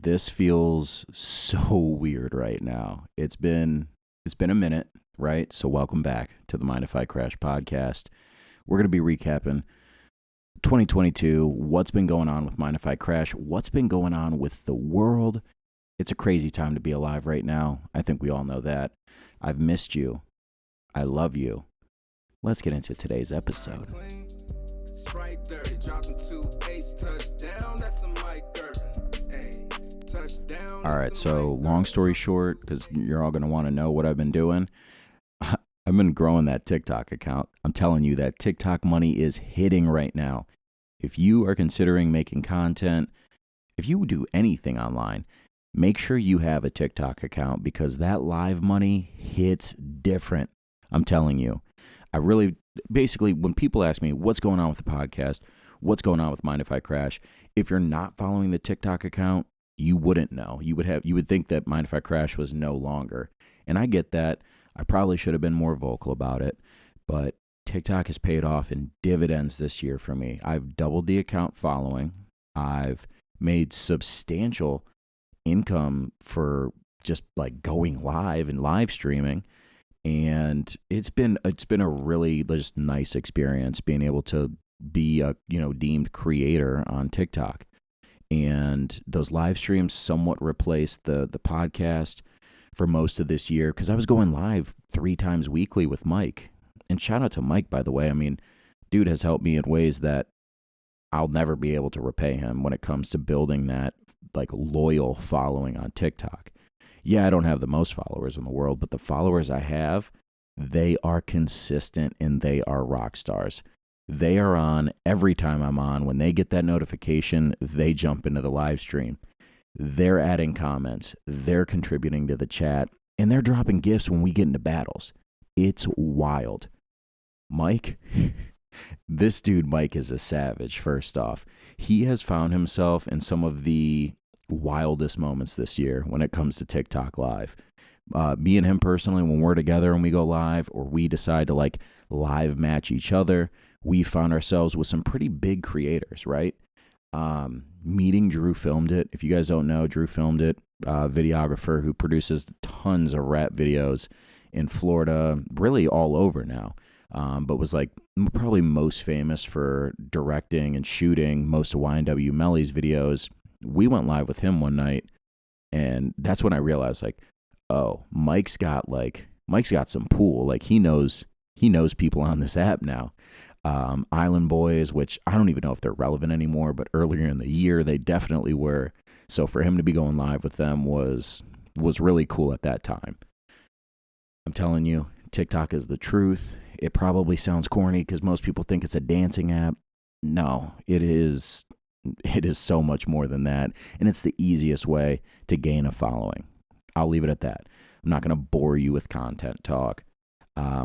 This feels so weird right now. It's been a minute, right? So welcome back to the Mind If I Crash podcast. We're going to be recapping 2022, what's been going on with Mind If I Crash, what's been going on with the world. It's a crazy time to be alive right now. I think we all know that. I've missed you. I love you. Let's get into today's episode. All right, so long story short, because you're all going to want to know what I've been doing, I've been growing that TikTok account. I'm telling you that TikTok money is hitting right now. If you are considering making content, if you do anything online, make sure you have a TikTok account because that live money hits different. I'm telling you. Basically, when people ask me what's going on with the podcast, what's going on with Mind If I Crash, if you're not following the TikTok account, you wouldn't know. You would think that Mind If I Crash was no longer. And I get that. I probably should have been more vocal about it, but TikTok has paid off in dividends this year for me. I've doubled the account following. I've made substantial income for just like going live and live streaming. And it's been a really just nice experience being able to be a deemed creator on TikTok. And those live streams somewhat replaced the podcast for most of this year because I was going live 3 times weekly with Mike. And shout out to Mike, by the way. I mean, dude has helped me in ways that I'll never be able to repay him when it comes to building that like loyal following on TikTok. Yeah, I don't have the most followers in the world, but the followers I have, they are consistent and they are rock stars. They are on every time I'm on. When they get that notification, they jump into the live stream. They're adding comments. They're contributing to the chat. And they're dropping gifts when we get into battles. It's wild. Mike, this dude, Mike, is a savage, first off. He has found himself in some of the wildest moments this year when it comes to TikTok live. Me and him personally, when we're together and we go live or we decide to like live match each other, we found ourselves with some pretty big creators, right? Meeting Drew Filmed It. If you guys don't know, Drew Filmed It, videographer who produces tons of rap videos in Florida, really all over now, but was like probably most famous for directing and shooting most of YNW Melly's videos. We went live with him one night, and that's when I realized, like, oh, Mike's got some pool. Like he knows people on this app now. Island Boys, which I don't even know if they're relevant anymore, but earlier in the year they definitely were. So for him to be going live with them was really cool at that time. I'm telling you, TikTok is the truth. It probably sounds corny because most people think it's a dancing app. No, it is so much more than that, and it's the easiest way to gain a following. I'll leave it at that. I'm not going to bore you with content talk.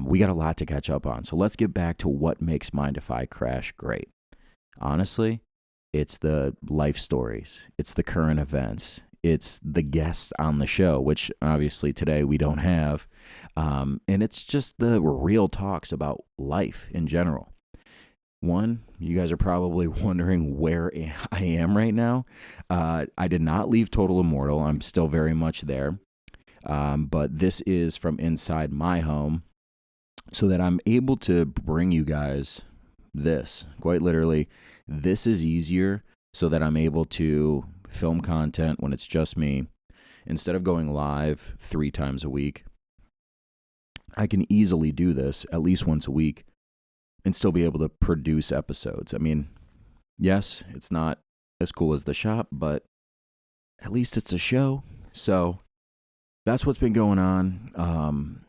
We got a lot to catch up on, so let's get back to what makes Mind If I Crash great. Honestly, it's the life stories. It's the current events. It's the guests on the show, which obviously today we don't have. And it's just the real talks about life in general. One, you guys are probably wondering where I am right now. I did not leave Total Immortal. I'm still very much there. But this is from inside my home so that I'm able to bring you guys this. Quite literally, this is easier so that I'm able to film content when it's just me. Instead of going live 3 times a week, I can easily do this at least once a week and still be able to produce episodes. I mean, yes, it's not as cool as the shop, but at least it's a show. So that's what's been going on.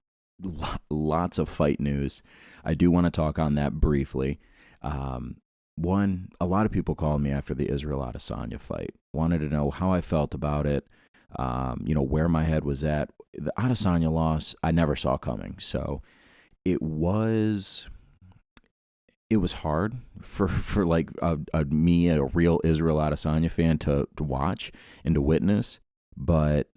Lots of fight news. I do want to talk on that briefly. One, a lot of people called me after the Israel Adesanya fight, wanted to know how I felt about it, where my head was at. The Adesanya loss, I never saw coming. So it was hard for like me, a real Israel Adesanya fan, to watch and to witness. But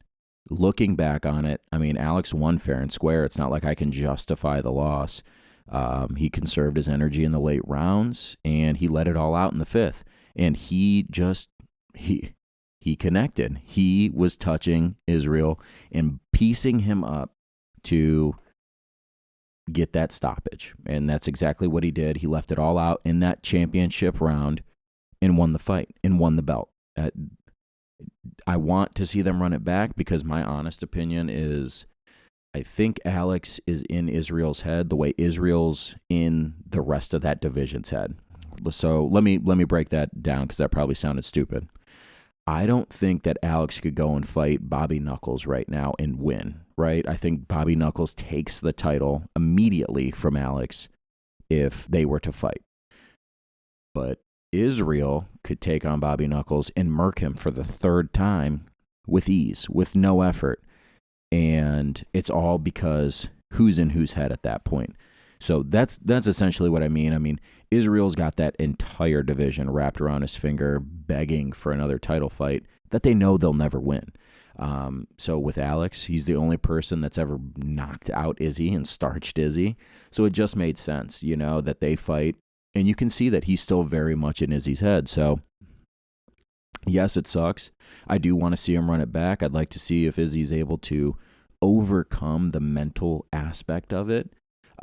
looking back on it, I mean, Alex won fair and square. It's not like I can justify the loss. He conserved his energy in the late rounds, and he let it all out in the 5th. And he he connected. He was touching Israel and piecing him up to get that stoppage. And that's exactly what he did. He left it all out in that championship round and won the fight and won the belt. I want to see them run it back because my honest opinion is I think Alex is in Israel's head the way Israel's in the rest of that division's head. So let me break that down because that probably sounded stupid. I don't think that Alex could go and fight Bobby Knuckles right now and win, right? I think Bobby Knuckles takes the title immediately from Alex if they were to fight. But Israel could take on Bobby Knuckles and murk him for the third time with ease, with no effort. And it's all because who's in whose head at that point. So that's essentially what I mean. I mean, Israel's got that entire division wrapped around his finger, begging for another title fight that they know they'll never win. So with Alex, he's the only person that's ever knocked out Izzy and starched Izzy. So it just made sense, that they fight. And you can see that he's still very much in Izzy's head. So yes, it sucks. I do want to see him run it back. I'd like to see if Izzy's able to overcome the mental aspect of it.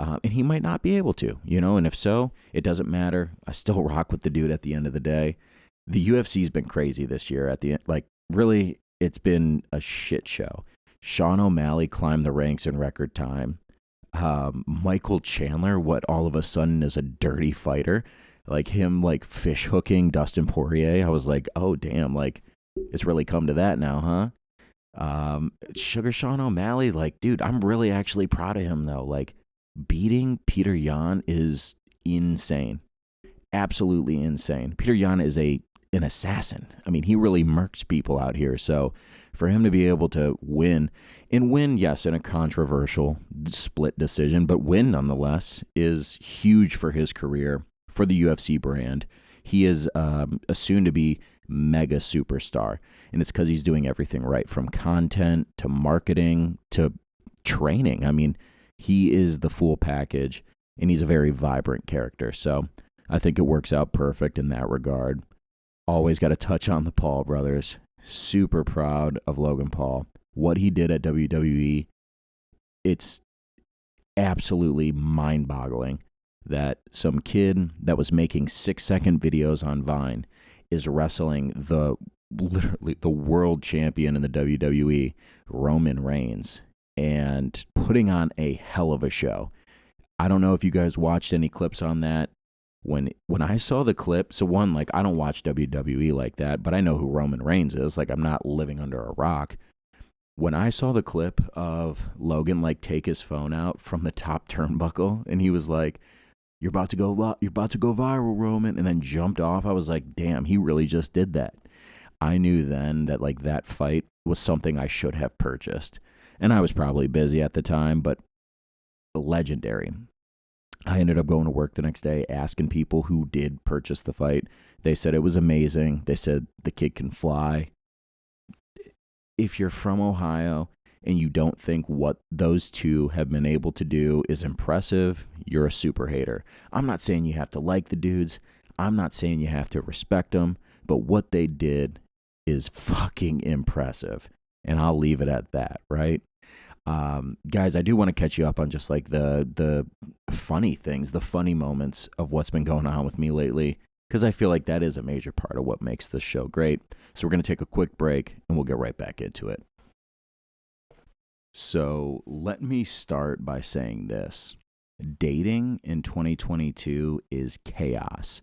And he might not be able to, and if so, it doesn't matter. I still rock with the dude at the end of the day. The UFC's been crazy this year at the end. Like, really, it's been a shit show. Sean O'Malley climbed the ranks in record time. Michael Chandler, what all of a sudden is a dirty fighter, like him, like fish hooking Dustin Poirier. I was like, oh, damn, like it's really come to that now, huh? Sugar Sean O'Malley, like, dude, I'm really actually proud of him, though. Like, beating Peter Yan is insane. Absolutely insane. Peter Yan is an assassin. I mean, he really murks people out here. So for him to be able to win, yes, in a controversial split decision, but win nonetheless, is huge for his career, for the UFC brand. He is a soon-to-be mega superstar, and it's because he's doing everything right, from content to marketing to training. I mean, he is the full package, and he's a very vibrant character. So I think it works out perfect in that regard. Always got to touch on the Paul brothers. Super proud of Logan Paul. What he did at WWE, it's absolutely mind-boggling that some kid that was making 6-second videos on Vine is wrestling literally the world champion in the WWE, Roman Reigns, and putting on a hell of a show. I don't know if you guys watched any clips on that. When I saw the clip, so one, like, I don't watch WWE like that, but I know who Roman Reigns is. Like, I'm not living under a rock. When I saw the clip of Logan, like, take his phone out from the top turnbuckle, and he was like, you're about to go viral, Roman, and then jumped off, I was like, damn, he really just did that. I knew then that, like, that fight was something I should have purchased. And I was probably busy at the time, but legendary. I ended up going to work the next day asking people who did purchase the fight. They said it was amazing. They said the kid can fly. If you're from Ohio and you don't think what those two have been able to do is impressive, you're a super hater. I'm not saying you have to like the dudes. I'm not saying you have to respect them. But what they did is fucking impressive. And I'll leave it at that, right? Guys, I do want to catch you up on just like the funny things, the funny moments of what's been going on with me lately, because I feel like that is a major part of what makes this show great. So we're going to take a quick break and we'll get right back into it. So let me start by saying this. Dating in 2022 is chaos.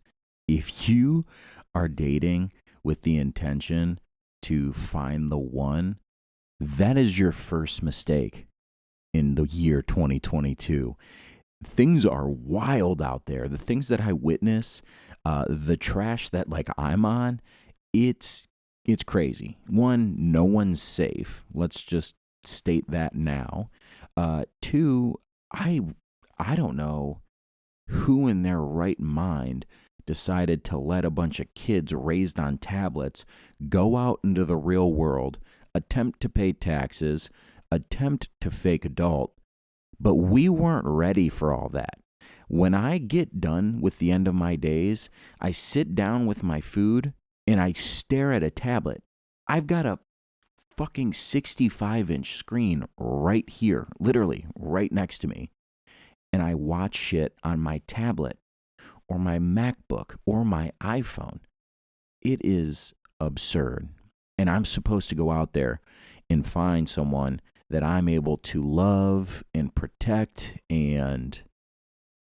If you are dating with the intention to find the one, that is your first mistake in the year 2022. Things are wild out there. The things that I witness, the trash that like I'm on, it's crazy. One, no one's safe. Let's just state that now. Two, I don't know who in their right mind decided to let a bunch of kids raised on tablets go out into the real world, attempt to pay taxes, attempt to fake adult, but we weren't ready for all that. When I get done with the end of my days, I sit down with my food and I stare at a tablet I've got a fucking 65-inch screen right here, literally right next to me. And I watch shit on my tablet or my MacBook or my iPhone. It is absurd. And I'm supposed to go out there and find someone that I'm able to love and protect and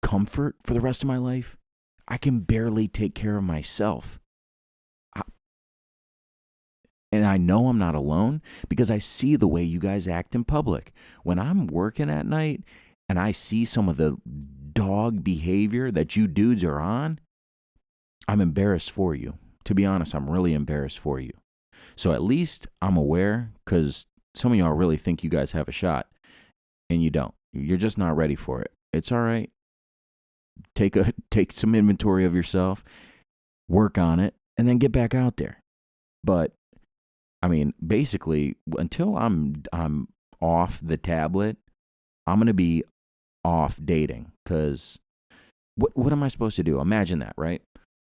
comfort for the rest of my life. I can barely take care of myself. I, and I know I'm not alone because I see the way you guys act in public. When I'm working at night and I see some of the dog behavior that you dudes are on, I'm embarrassed for you. To be honest, I'm really embarrassed for you. So at least I'm aware because some of y'all really think you guys have a shot and you don't. You're just not ready for it. It's all right. Take some inventory of yourself, work on it, and then get back out there. But I mean, basically, until I'm off the tablet, I'm gonna be off dating because what am I supposed to do? Imagine that, right?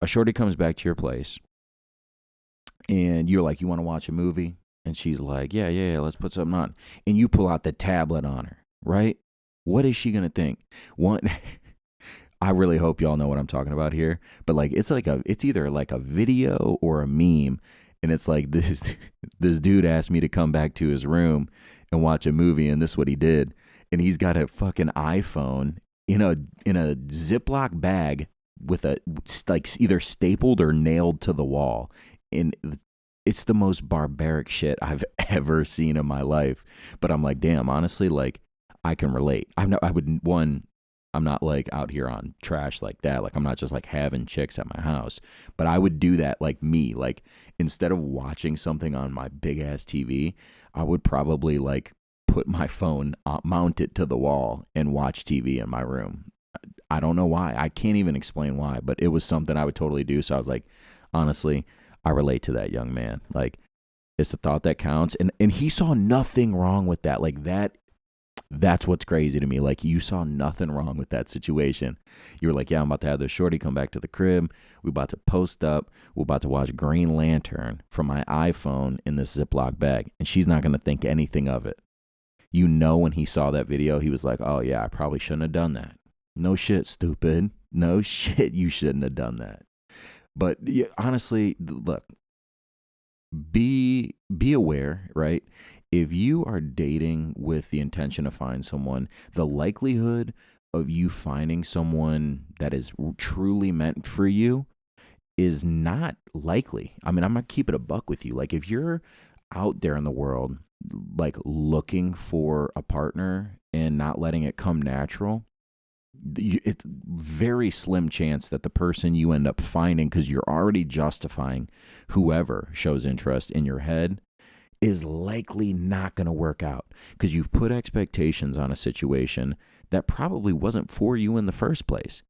A shorty comes back to your place and you're like, you want to watch a movie? And she's like, yeah, let's put something on. And you pull out the tablet on her, right? What is she going to think? One, I really hope y'all know what I'm talking about here. But like, it's either like a video or a meme. And it's like this dude asked me to come back to his room and watch a movie. And this is what he did. And he's got a fucking iPhone in a Ziploc bag with a like either stapled or nailed to the wall. And it's the most barbaric shit I've ever seen in my life. But I'm like, damn, honestly, like I can relate. I'm not like out here on trash like that. Like I'm not just like having chicks at my house, but I would do that like me. Like instead of watching something on my big ass TV, I would probably like put my phone, mount it to the wall and watch TV in my room. I don't know why. I can't even explain why, but it was something I would totally do. So I was like, honestly, I relate to that young man. Like it's the thought that counts. And he saw nothing wrong with that. Like that's what's crazy to me. Like you saw nothing wrong with that situation. You were like, yeah, I'm about to have this shorty come back to the crib. We're about to post up. We're about to watch Green Lantern from my iPhone in this Ziploc bag. And she's not going to think anything of it. You know, when he saw that video, he was like, oh yeah, I probably shouldn't have done that. No shit, stupid. No shit, you shouldn't have done that. But yeah, honestly, look, be aware, right? If you are dating with the intention to find someone, the likelihood of you finding someone that is truly meant for you is not likely. I mean, I'm gonna keep it a buck with you. Like if you're out there in the world like looking for a partner and not letting it come natural, it's very slim chance that the person you end up finding, because you're already justifying whoever shows interest in your head, is likely not going to work out because you've put expectations on a situation that probably wasn't for you in the first place.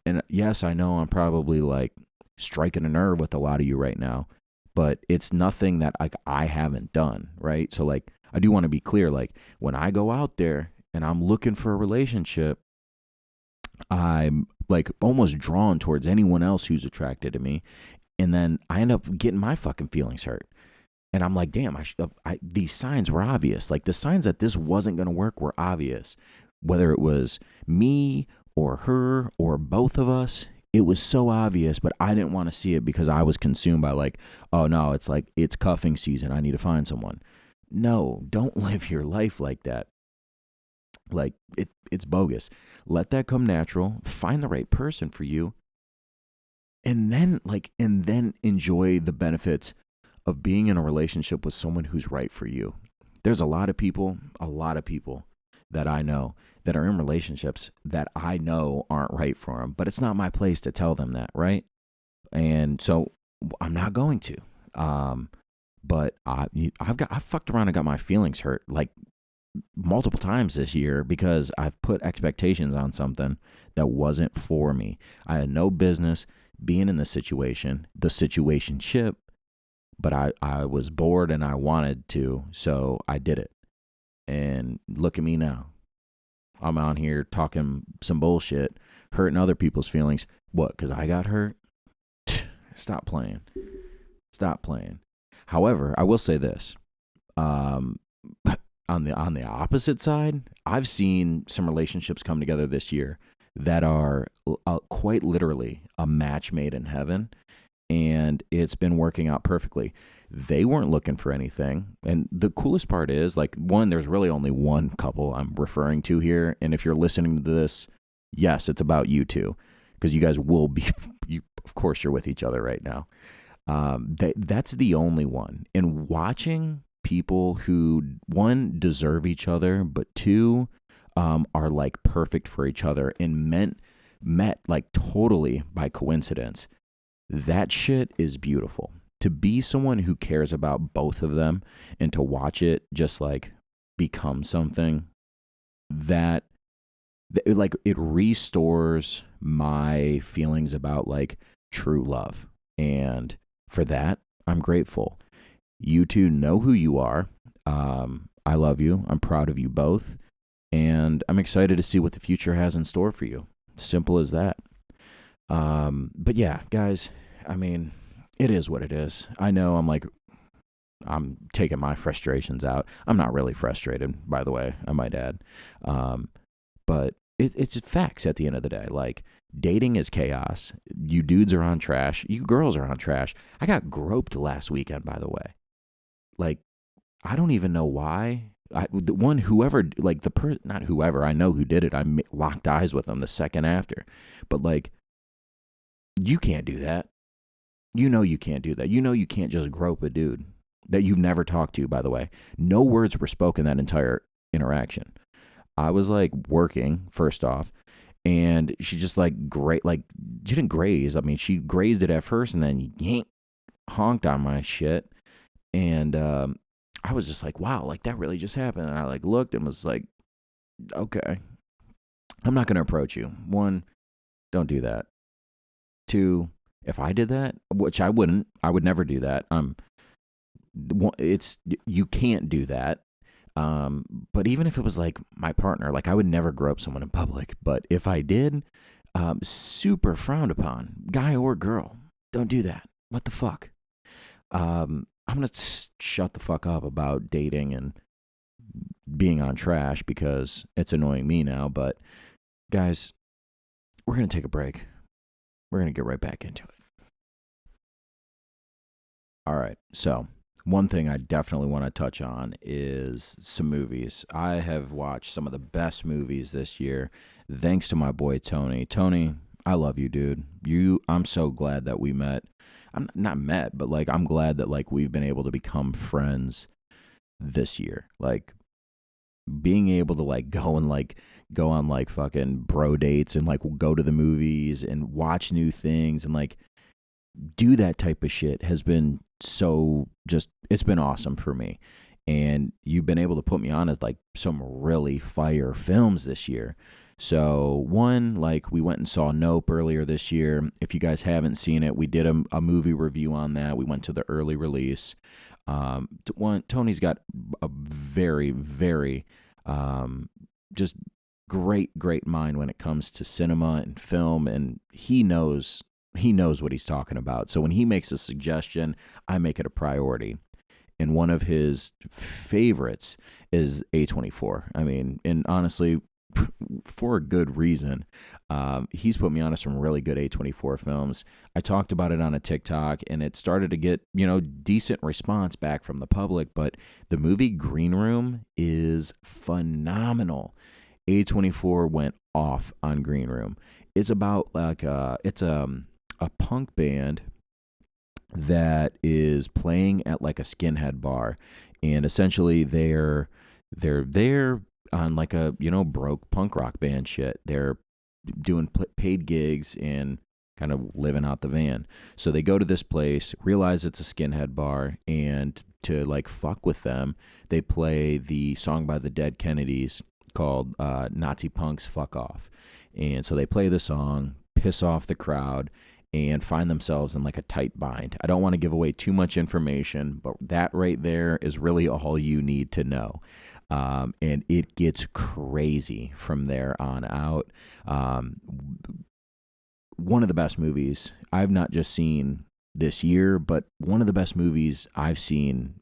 And yes, I know I'm probably like striking a nerve with a lot of you right now, but it's nothing that like I haven't done, right? So like I do want to be clear, like when I go out there and I'm looking for a relationship, I'm like almost drawn towards anyone else who's attracted to me. And then I end up getting my fucking feelings hurt. And I'm like, damn, these signs were obvious. Like the signs that this wasn't going to work were obvious. Whether it was me or her or both of us, it was so obvious, but I didn't want to see it because I was consumed by like, oh no, it's like, it's cuffing season. I need to find someone. No, don't live your life like that. Like it's bogus. Let that come natural. Find the right person for you. And then enjoy the benefits of being in a relationship with someone who's right for you. There's a lot of people that I know that are in relationships that I know aren't right for them, but it's not my place to tell them that, right? And so I'm not going to. But I've fucked around and got my feelings hurt like multiple times this year because I've put expectations on something that wasn't for me. I had no business being in the situationship, but I was bored and I wanted to, so I did it. And look at me now. I'm out here talking some bullshit, hurting other people's feelings. What, because I got hurt? Stop playing. Stop playing. However, I will say this. Um, on the opposite side, I've seen some relationships come together this year that are quite literally a match made in heaven, and it's been working out perfectly. They weren't looking for anything. And the coolest part is, like, one, there's really only one couple I'm referring to here. And if you're listening to this, yes, it's about you two, because you guys will be, of course, you're with each other right now. That's the only one. And watching people who, one, deserve each other, but two, are like perfect for each other and met like totally by coincidence, that shit is beautiful. To be someone who cares about both of them and to watch it just like become something that like it restores my feelings about like true love. And for that, I'm grateful. You two know who you are. I love you. I'm proud of you both. And I'm excited to see what the future has in store for you. Simple as that. But yeah, guys, I mean, it is what it is. I know I'm taking my frustrations out. I'm not really frustrated, by the way, I might add. But it's facts at the end of the day. Like, dating is chaos. You dudes are on trash. You girls are on trash. I got groped last weekend, by the way. Like, I don't even know why. The one, whoever, like not whoever, I know who did it. Locked eyes with them the second after. But like, you can't do that. You know you can't do that. You know you can't just grope a dude that you've never talked to, by the way. No words were spoken that entire interaction. I was like working, first off, and she just like she didn't graze. I mean, she grazed it at first and then yank, honked on my shit. And I was just like, wow, like that really just happened. And I like looked and was like, okay, I'm not going to approach you. One, don't do that. Two, if I did that, which I wouldn't, I would never do that. It's, you can't do that. But even if it was like my partner, like I would never grope someone in public. But if I did, super frowned upon, guy or girl. Don't do that. What the fuck? I'm gonna shut the fuck up about dating and being on trash because it's annoying me now. But guys, we're gonna take a break. We're gonna get right back into it. All right. So one thing I definitely want to touch on is some movies. I have watched some of the best movies this year, thanks to my boy Tony. Tony, I love you, dude. I'm so glad that we met. I'm not met, but like I'm glad that like we've been able to become friends this year. Like being able to like go on like fucking bro dates and like go to the movies and watch new things and like do that type of shit has been so just it's been awesome for me. And you've been able to put me on at like some really fire films this year. So one, like we went and saw Nope earlier this year. If you guys haven't seen it, we did a movie review on that. We went to the early release. One, Tony's got a very, very just great mind when it comes to cinema and film, and he knows what he's talking about. So when he makes a suggestion, I make it a priority. And one of his favorites is A24. I mean, and honestly, for a good reason. He's put me on to some really good A24 films. I talked about it on a TikTok, and it started to get, decent response back from the public. But the movie Green Room is phenomenal. A24 went off on Green Room. It's about like it's a punk band that is playing at like a skinhead bar, and essentially they're there on like a broke punk rock band shit. They're doing paid gigs and kind of living out the van. So they go to this place, realize it's a skinhead bar, and to like fuck with them, they play the song by the Dead Kennedys called Nazi Punks Fuck Off. And so they play the song, piss off the crowd, and find themselves in like a tight bind. I don't want to give away too much information, but that right there is really all you need to know. And it gets crazy from there on out. One of the best movies. I've not just seen this year, but one of the best movies I've seen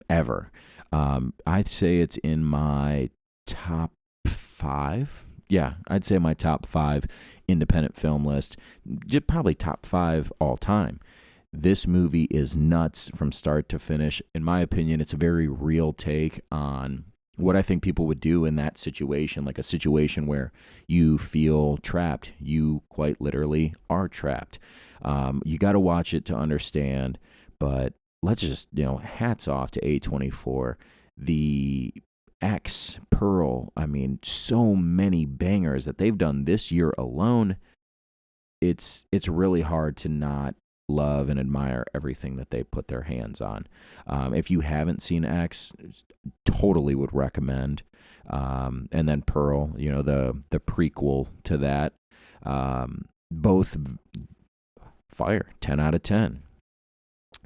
ever. I'd say it's in my top five. Yeah, I'd say my top five independent film list, just probably top five all time. This movie is nuts from start to finish. In my opinion, it's a very real take on what I think people would do in that situation, like a situation where you feel trapped. You quite literally are trapped. You got to watch it to understand, but let's just, hats off to A24. The X, Pearl, I mean, so many bangers that they've done this year alone. It's really hard to not love and admire everything that they put their hands on. If you haven't seen X, totally would recommend. And then Pearl, the prequel to that, both fire, 10 out of 10.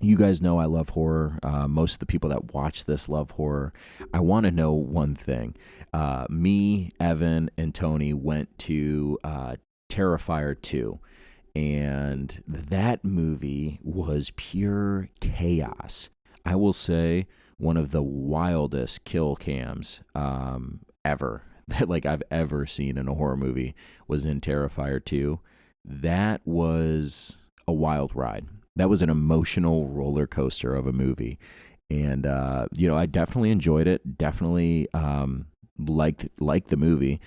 You guys know I love horror. Most of the people that watch this love horror. I want to know one thing. Me, Evan, and Tony went to Terrifier 2, and that movie was pure chaos. I will say one of the wildest kill cams ever that like I've ever seen in a horror movie was in Terrifier 2. That was a wild ride. That was an emotional roller coaster of a movie. And I definitely enjoyed it. Definitely liked the movie.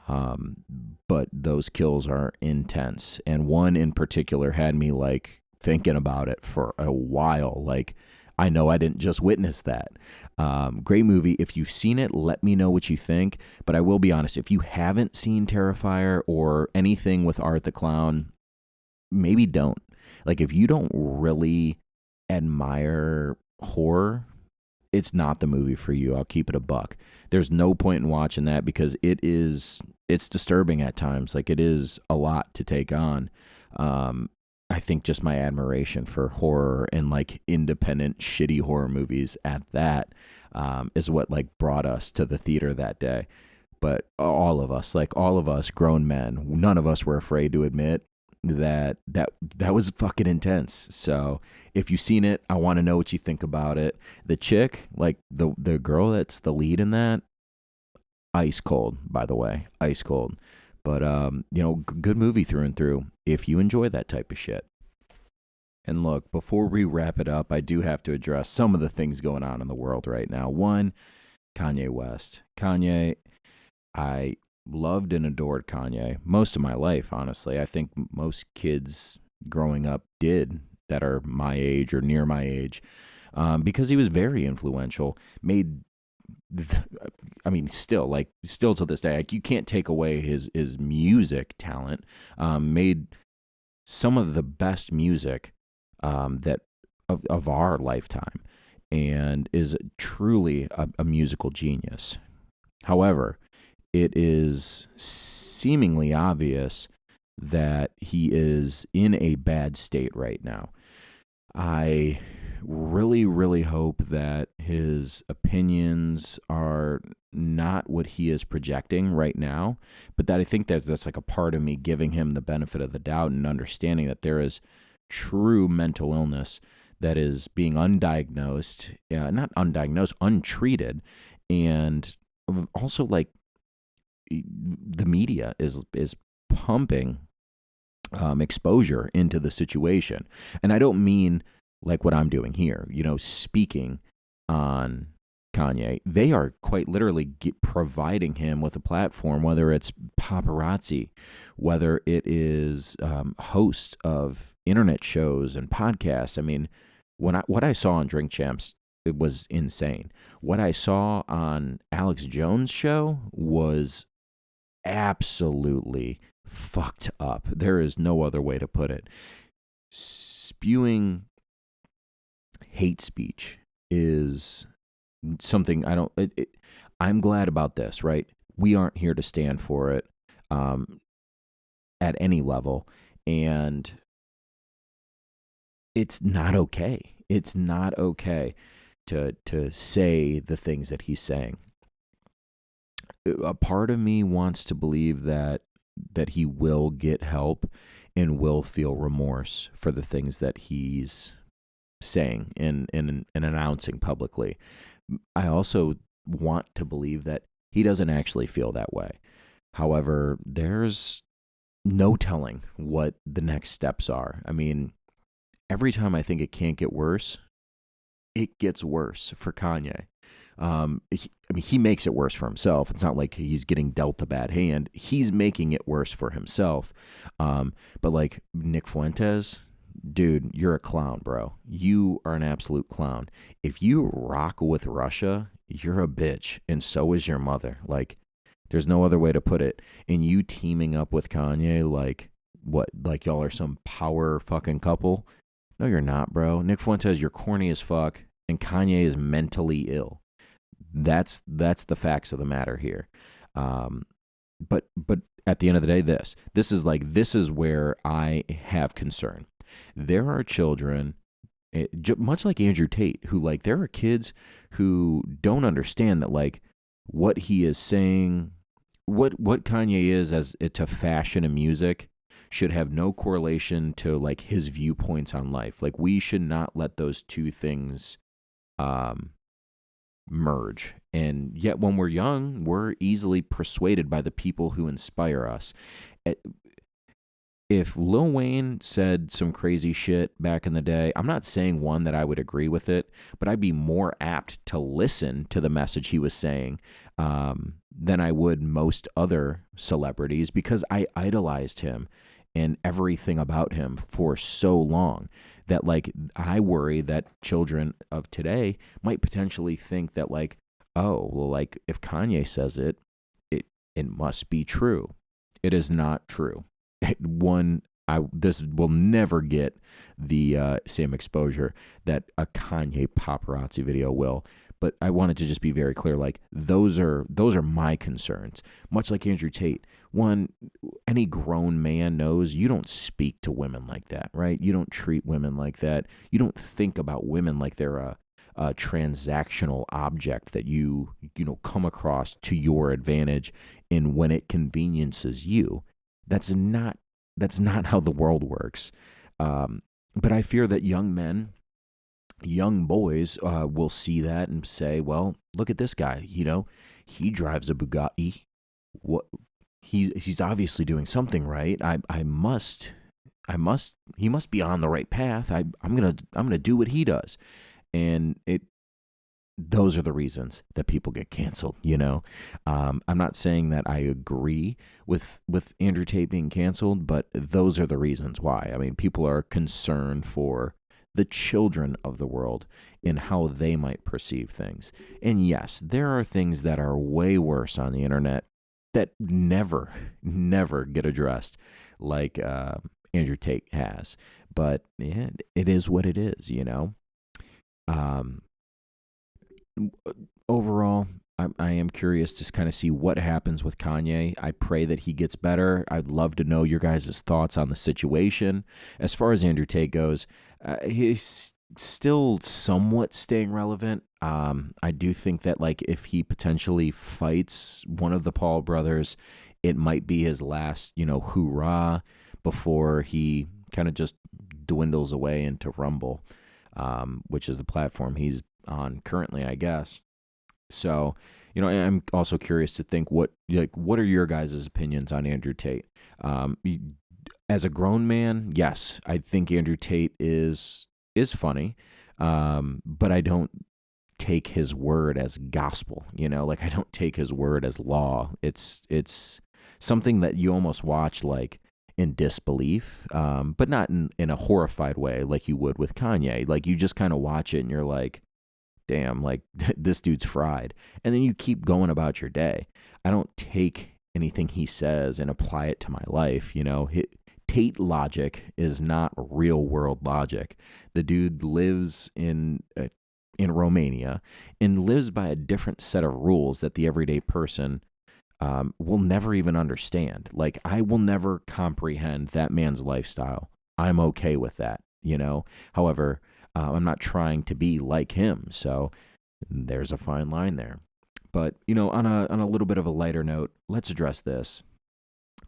But those kills are intense. And one in particular had me like thinking about it for a while. Like, I know I didn't just witness that. Great movie. If you've seen it, let me know what you think. But I will be honest, if you haven't seen Terrifier or anything with Art the Clown, maybe don't. Like, if you don't really admire horror, it's not the movie for you. I'll keep it a buck. There's no point in watching that because it's disturbing at times. Like, it is a lot to take on. I think just my admiration for horror and like independent shitty horror movies at that is what like brought us to the theater that day. But all of us grown men, none of us were afraid to admit that was fucking intense. So if you've seen it, I want to know what you think about it. The chick, like the girl that's the lead in that, ice cold, by the way, ice cold. But good movie through and through if you enjoy that type of shit. And look, before we wrap it up, I do have to address some of the things going on in the world right now. One, Kanye West. Kanye, I loved and adored Kanye most of my life, honestly. I think most kids growing up did that are my age or near my age because he was very influential. Still to this day, like you can't take away his music talent. Made some of the best music that of our lifetime, and is truly a musical genius. However, it is seemingly obvious that he is in a bad state right now. I really, really hope that his opinions are not what he is projecting right now, but that I think that that's like a part of me giving him the benefit of the doubt and understanding that there is true mental illness that is being undiagnosed, not undiagnosed, untreated, and also like the media is pumping exposure into the situation. And I don't mean like what I'm doing here, speaking on Kanye. They are quite literally providing him with a platform, whether it's paparazzi, whether it is hosts of internet shows and podcasts. I mean, what I saw on Drink Champs, it was insane. What I saw on Alex Jones' show was absolutely fucked up. There is no other way to put it. Spewing hate speech is something I don't. I'm glad about this, right? We aren't here to stand for it at any level, and it's not okay. It's not okay to say the things that he's saying. A part of me wants to believe that he will get help, and will feel remorse for the things that he's saying and announcing publicly. I also want to believe that he doesn't actually feel that way. However, there's no telling what the next steps are. I mean, every time I think it can't get worse, it gets worse for Kanye. I mean, he makes it worse for himself. It's not like he's getting dealt a bad hand. He's making it worse for himself. But like Nick Fuentes, dude, you're a clown, bro. You are an absolute clown. If you rock with Russia, you're a bitch, and so is your mother. Like, there's no other way to put it. And you teaming up with Kanye, like, what? Like, y'all are some power fucking couple? No, you're not, bro. Nick Fuentes, you're corny as fuck, and Kanye is mentally ill. That's the facts of the matter here. Um, but at the end of the day, this is where I have concern. There are children, much like Andrew Tate, who like there are kids who don't understand that like what he is saying, what Kanye is as to fashion and music should have no correlation to like his viewpoints on life. Like we should not let those two things um merge. And yet, when we're young, we're easily persuaded by the people who inspire us. Eh, If Lil Wayne said some crazy shit back in the day, I'm not saying one that I would agree with it, but I'd be more apt to listen to the message he was saying than I would most other celebrities because I idolized him and everything about him for so long that like I worry that children of today might potentially think that like, oh, well, like if Kanye says it, it must be true. It is not true. One, this will never get the same exposure that a Kanye paparazzi video will. But I wanted to just be very clear. Like those are my concerns. Much like Andrew Tate. One, any grown man knows you don't speak to women like that, right? You don't treat women like that. You don't think about women like they're a transactional object that you come across to your advantage and when it conveniences you. That's not that's not how the world works. But I fear that young men, young boys, will see that and say, "Well, look at this guy. He drives a Bugatti. What? He's obviously doing something right. He must be on the right path. I'm gonna do what he does." And those are the reasons that people get canceled. I'm not saying that I agree with Andrew Tate being canceled, but those are the reasons why. I mean, people are concerned for the children of the world and how they might perceive things. And yes, there are things that are way worse on the internet that never get addressed, like Andrew Tate has. But yeah, it is what it is. Um, Overall, I am curious to kind of see what happens with Kanye. I pray that he gets better. I'd love to know your guys' thoughts on the situation. As far as Andrew Tate goes, he's still somewhat staying relevant. I do think that like if he potentially fights one of the Paul brothers, it might be his last, hoorah before he kind of just dwindles away into Rumble, which is the platform he's on currently, I guess. So, I'm also curious to think what are your guys' opinions on Andrew Tate? As a grown man, yes, I think Andrew Tate is funny, but I don't take his word as gospel. Like I don't take his word as law. It's something that you almost watch like in disbelief, but not in a horrified way like you would with Kanye. Like you just kind of watch it and you're like, damn, like this dude's fried. And then you keep going about your day. I don't take anything he says and apply it to my life. Tate logic is not real world logic. The dude lives in Romania and lives by a different set of rules that the everyday person will never even understand. Like I will never comprehend that man's lifestyle. I'm okay with that. However, I'm not trying to be like him, so there's a fine line there. But on a little bit of a lighter note, let's address this.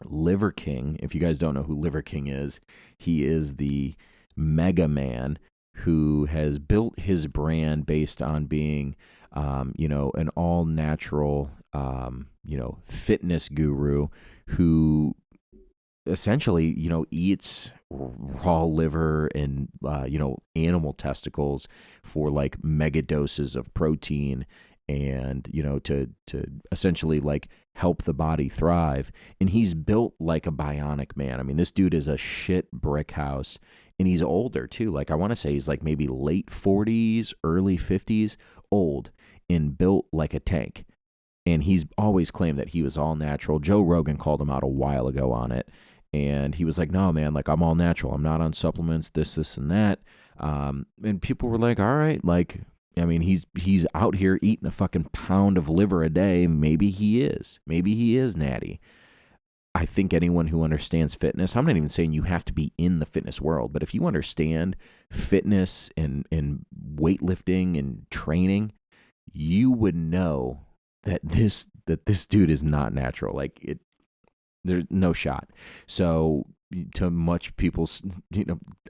Liver King, if you guys don't know who Liver King is, he is the mega man who has built his brand based on being, an all natural, fitness guru who essentially, eats raw liver and, animal testicles for like mega doses of protein and, to essentially like help the body thrive. And he's built like a bionic man. I mean, this dude is a shit brick house and he's older too. Like, I want to say he's like maybe late 40s, early 50s, old and built like a tank. And he's always claimed that he was all natural. Joe Rogan called him out a while ago on it. And he was like, no, man, like I'm all natural. I'm not on supplements, this, and that. And people were like, all right, like, I mean, he's out here eating a fucking pound of liver a day. Maybe he is. Maybe he is natty. I think anyone who understands fitness, I'm not even saying you have to be in the fitness world, but if you understand fitness and weightlifting and training, you would know that this dude is not natural. Like there's no shot. So to much people's,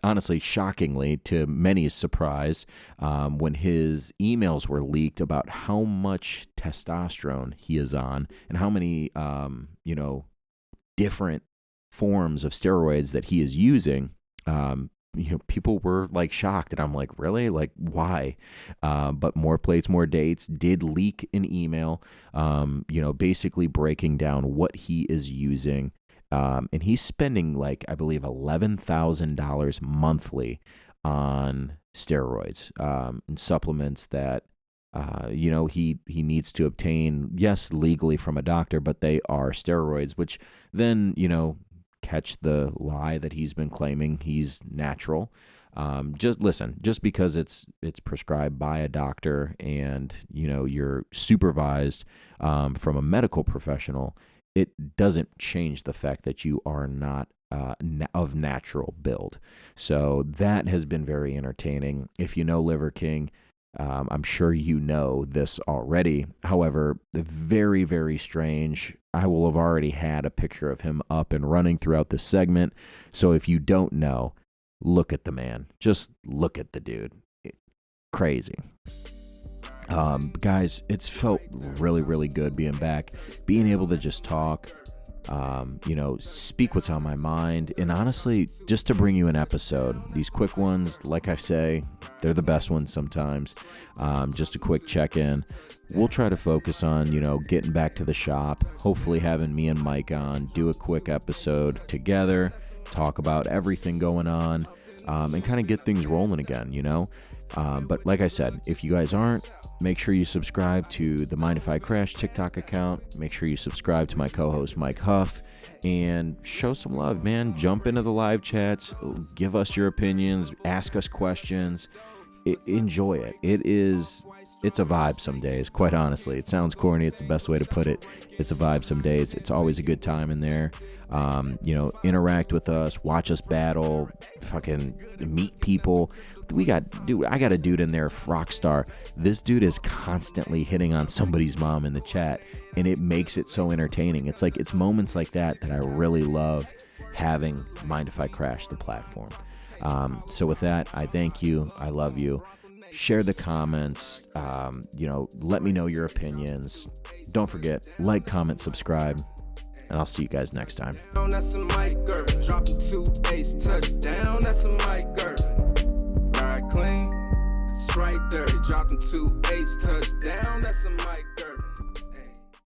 honestly, shockingly, to many's surprise, when his emails were leaked about how much testosterone he is on and how many, different forms of steroids that he is using, people were like shocked. And I'm like, really? Like, why? But More Plates, More Dates did leak an email, basically breaking down what he is using. And he's spending like, I believe, $11,000 monthly on steroids and supplements that, he needs to obtain, yes, legally from a doctor, but they are steroids, which then, catch the lie that he's been claiming he's natural. Just because it's prescribed by a doctor and, you're supervised from a medical professional, it doesn't change the fact that you are not of natural build. So that has been very entertaining. If you know Liver King, I'm sure you know this already. However, very, very strange. I will have already had a picture of him up and running throughout this segment. So if you don't know, look at the man. Just look at the dude. Crazy. Guys, it's felt really, really good being back, being able to just talk, speak what's on my mind. And honestly, just to bring you an episode, these quick ones, like I say, they're the best ones sometimes. Just a quick check-in. We'll try to focus on, getting back to the shop, hopefully having me and Mike on, do a quick episode together, talk about everything going on, and kind of get things rolling again, But like I said, if you guys aren't, make sure you subscribe to the Mind If I Crash TikTok account. Make sure you subscribe to my co-host, Mike Huff, and show some love, man. Jump into the live chats, give us your opinions, ask us questions. Enjoy it. It's a vibe some days, quite honestly. It sounds corny. It's the best way to put it. It's a vibe some days. It's always a good time in there. Interact with us, watch us battle, fucking meet people. I got a dude in there, Rockstar. This dude is constantly hitting on somebody's mom in the chat, and it makes it so entertaining. It's moments like that I really love having Mind If I Crash, the platform. So with that, I thank you. I love you. Share the comments. Let me know your opinions. Don't forget, like, comment, subscribe, and I'll see you guys next time. That's a Mike Irvin. Dropping 2 ace touchdown. That's a Mike Irvin. Ride clean, strike dirty. Dropping 2 ace touchdown. That's a Mike Irvin.